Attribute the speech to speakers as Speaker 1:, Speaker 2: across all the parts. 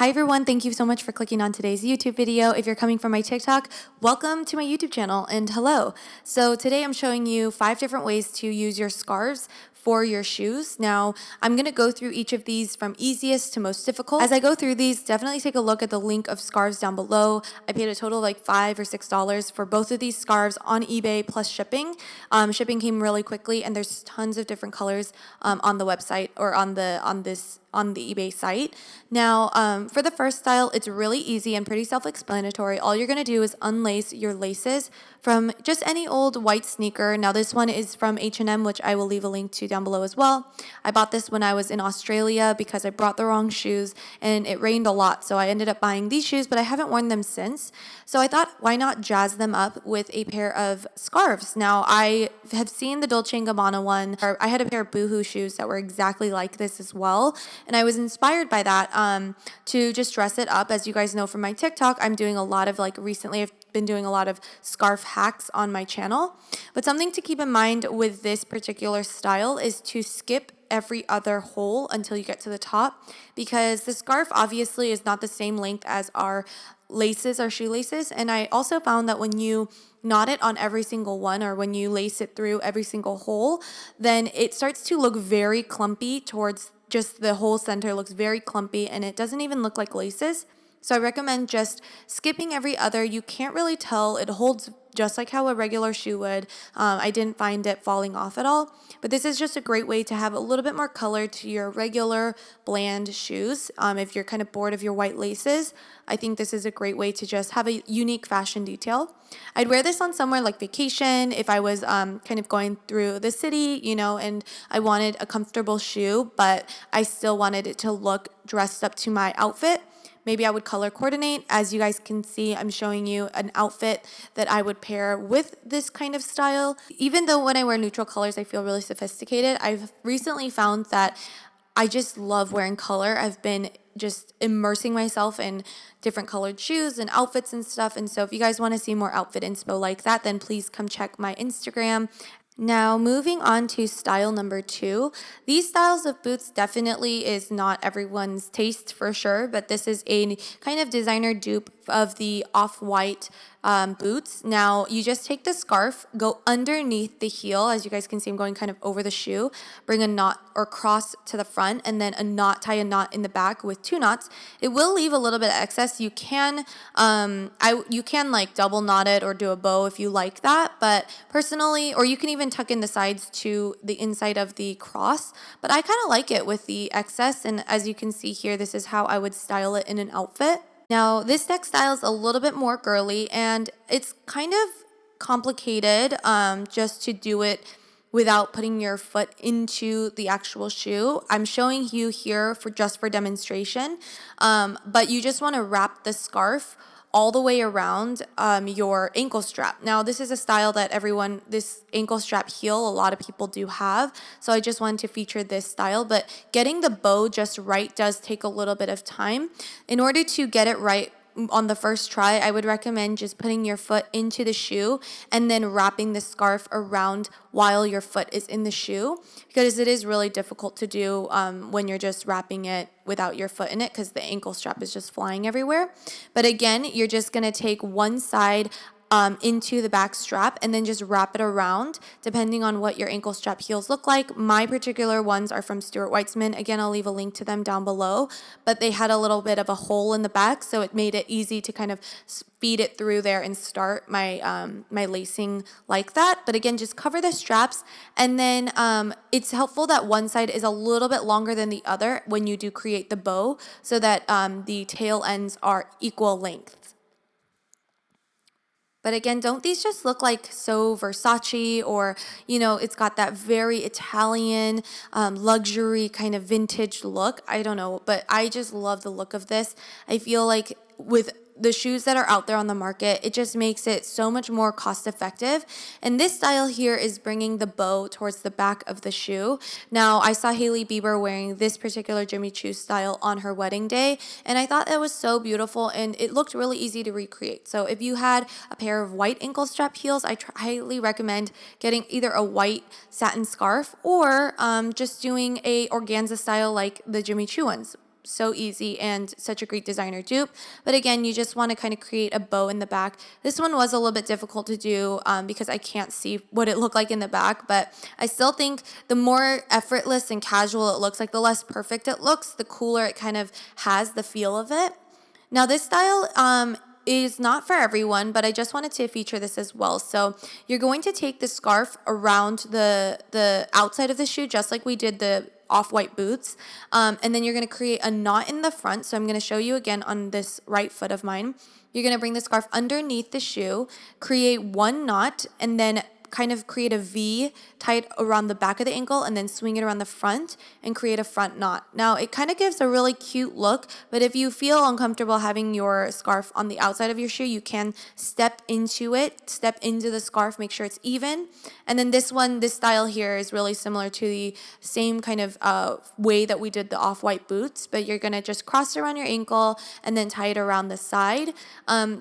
Speaker 1: Hi everyone, thank you so much for clicking on today's YouTube video. If you're coming from my TikTok, welcome to my YouTube channel and hello. So today I'm showing you 5 different ways to use your scarves for your shoes. Now, I'm going to go through each of these from easiest to most difficult. As I go through these, definitely take a look at the link of scarves down below. I paid a total of like $5 or $6 for both of these scarves on eBay plus shipping. Shipping came really quickly and there's tons of different colors on the website or on the eBay site. Now, for the first style, it's really easy and pretty self-explanatory. All you're going to do is unlace your laces from just any old white sneaker. Now, this one is from H&M, which I will leave a link to down below as well. I bought this when I was in Australia because I brought the wrong shoes and it rained a lot. So I ended up buying these shoes, but I haven't worn them since. So I thought, why not jazz them up with a pair of scarves? Now, I have seen the Dolce & Gabbana one. I had a pair of Boohoo shoes that were exactly like this as well. And I was inspired by that to just dress it up. As you guys know from my TikTok, I'm doing a lot of recently I've been doing a lot of scarf hacks on my channel. But something to keep in mind with this particular style is to skip every other hole until you get to the top, because the scarf obviously is not the same length as our laces, our shoelaces. And I also found that when you knot it on every single one, or when you lace it through every single hole, then it starts to look very clumpy towards just the whole center looks very clumpy and it doesn't even look like laces. So I recommend just skipping every other. You can't really tell. It holds just like how a regular shoe would. I didn't find it falling off at all. But this is just a great way to have a little bit more color to your regular bland shoes. If you're kind of bored of your white laces, I think this is a great way to just have a unique fashion detail. I'd wear this on somewhere like vacation if I was kind of going through the city, and I wanted a comfortable shoe, but I still wanted it to look dressed up to my outfit. Maybe I would color coordinate. As you guys can see, I'm showing you an outfit that I would pair with this kind of style. Even though when I wear neutral colors, I feel really sophisticated, I've recently found that I just love wearing color. I've been just immersing myself in different colored shoes and outfits and stuff. And so if you guys want to see more outfit inspo like that, then please come check my Instagram. Now, moving on to style number 2. These styles of boots definitely is not everyone's taste for sure, but this is a kind of designer dupe of the off-white boots. Now, you just take the scarf, go underneath the heel. As you guys can see, I'm going kind of over the shoe. Bring a knot or cross to the front, and then tie a knot in the back with 2 knots. It will leave a little bit of excess. You can, double knot it or do a bow if you like that. But personally, or you can even tuck in the sides to the inside of the cross. But I kind of like it with the excess. And as you can see here, this is how I would style it in an outfit. Now, this next style is a little bit more girly, and it's kind of complicated just to do it without putting your foot into the actual shoe. I'm showing you here for demonstration, but you just want to wrap the scarf all the way around your ankle strap. Now, this is a style that this ankle strap heel, a lot of people do have. So I just wanted to feature this style, but getting the bow just right does take a little bit of time. In order to get it right on the first try, I would recommend just putting your foot into the shoe and then wrapping the scarf around while your foot is in the shoe, because it is really difficult to do when you're just wrapping it without your foot in it, because the ankle strap is just flying everywhere. But again, you're just going to take one side into the back strap and then just wrap it around depending on what your ankle strap heels look like. My particular ones are from Stuart Weitzman. Again, I'll leave a link to them down below, but they had a little bit of a hole in the back, so it made it easy to kind of feed it through there and start my my lacing like that. But again, just cover the straps, and then it's helpful that one side is a little bit longer than the other when you do create the bow, so that the tail ends are equal length. But again, don't these just look like so Versace, or, it's got that very Italian luxury kind of vintage look? I don't know, but I just love the look of this. I feel like with the shoes that are out there on the market, it just makes it so much more cost effective. And this style here is bringing the bow towards the back of the shoe. Now, I saw Hailey Bieber wearing this particular Jimmy Choo style on her wedding day, and I thought that was so beautiful, and it looked really easy to recreate. So if you had a pair of white ankle strap heels, I highly recommend getting either a white satin scarf or just doing a organza style like the Jimmy Choo ones. so easy and such a great designer dupe. But again, you just want to kind of create a bow in the back. This one was a little bit difficult to do because I can't see what it looked like in the back, but I still think the more effortless and casual it looks, like the less perfect it looks, the cooler it kind of has the feel of it. Now this style is not for everyone, but I just wanted to feature this as well. So you're going to take the scarf around the outside of the shoe, just like we did the off-white boots, and then you're going to create a knot in the front. So I'm going to show you again on this right foot of mine. You're going to bring the scarf underneath the shoe, create one knot, and then kind of create a V, tie it around the back of the ankle, and then swing it around the front and create a front knot. Now, it kind of gives a really cute look, but if you feel uncomfortable having your scarf on the outside of your shoe, you can step into the scarf, make sure it's even. And then this style here is really similar to the same kind of way that we did the off-white boots, but you're going to just cross it around your ankle and then tie it around the side.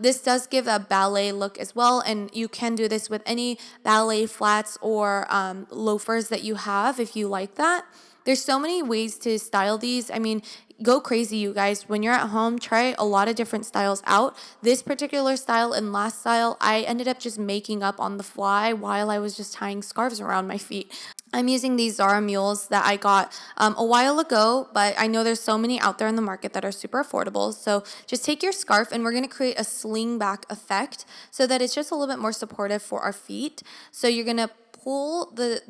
Speaker 1: This does give a ballet look as well, and you can do this with any ballet flats or loafers that you have if you like that. There's so many ways to style these. I mean, go crazy, you guys. When you're at home, try a lot of different styles out. This particular style and last style, I ended up just making up on the fly while I was just tying scarves around my feet. I'm using these Zara mules that I got a while ago, but I know there's so many out there in the market that are super affordable. So just take your scarf and we're going to create a sling back effect so that it's just a little bit more supportive for our feet. So you're going to pull the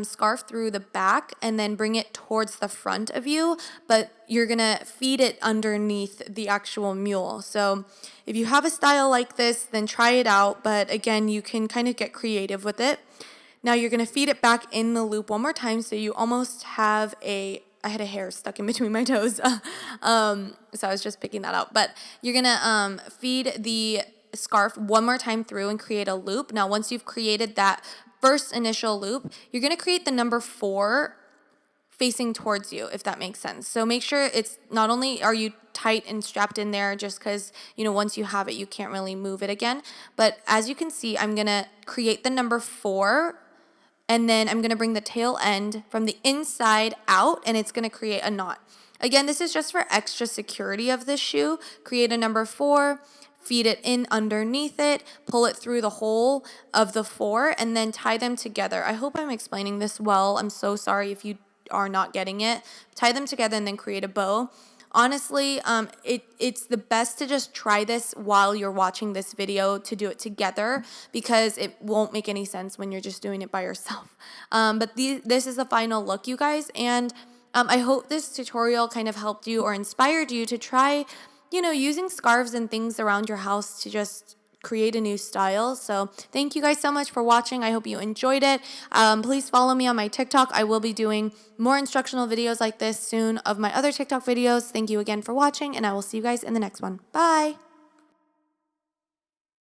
Speaker 1: scarf through the back and then bring it towards the front of you, but you're going to feed it underneath the actual mule. So if you have a style like this, then try it out. But again, you can kind of get creative with it. Now you're going to feed it back in the loop one more time so you almost have I had a hair stuck in between my toes, so I was just picking that out. But you're going to feed the scarf one more time through and create a loop. Now once you've created that first initial loop, you're going to create the number 4 facing towards you, if that makes sense. So make sure it's not only are you tight and strapped in there just because, once you have it, you can't really move it again. But as you can see, I'm going to create the number 4, and then I'm going to bring the tail end from the inside out, and it's going to create a knot. Again, this is just for extra security of this shoe. Create a number 4, feed it in underneath it, pull it through the hole of the 4, and then tie them together. I hope I'm explaining this well. I'm so sorry if you are not getting it. Tie them together and then create a bow. Honestly, it's the best to just try this while you're watching this video to do it together because it won't make any sense when you're just doing it by yourself. But this is the final look, you guys, and I hope this tutorial kind of helped you or inspired you to try, using scarves and things around your house to just create a new style. So thank you guys so much for watching. I hope you enjoyed it. Please follow me on my TikTok. I will be doing more instructional videos like this soon of my other TikTok videos. Thank you again for watching, and I will see you guys in the next one. Bye.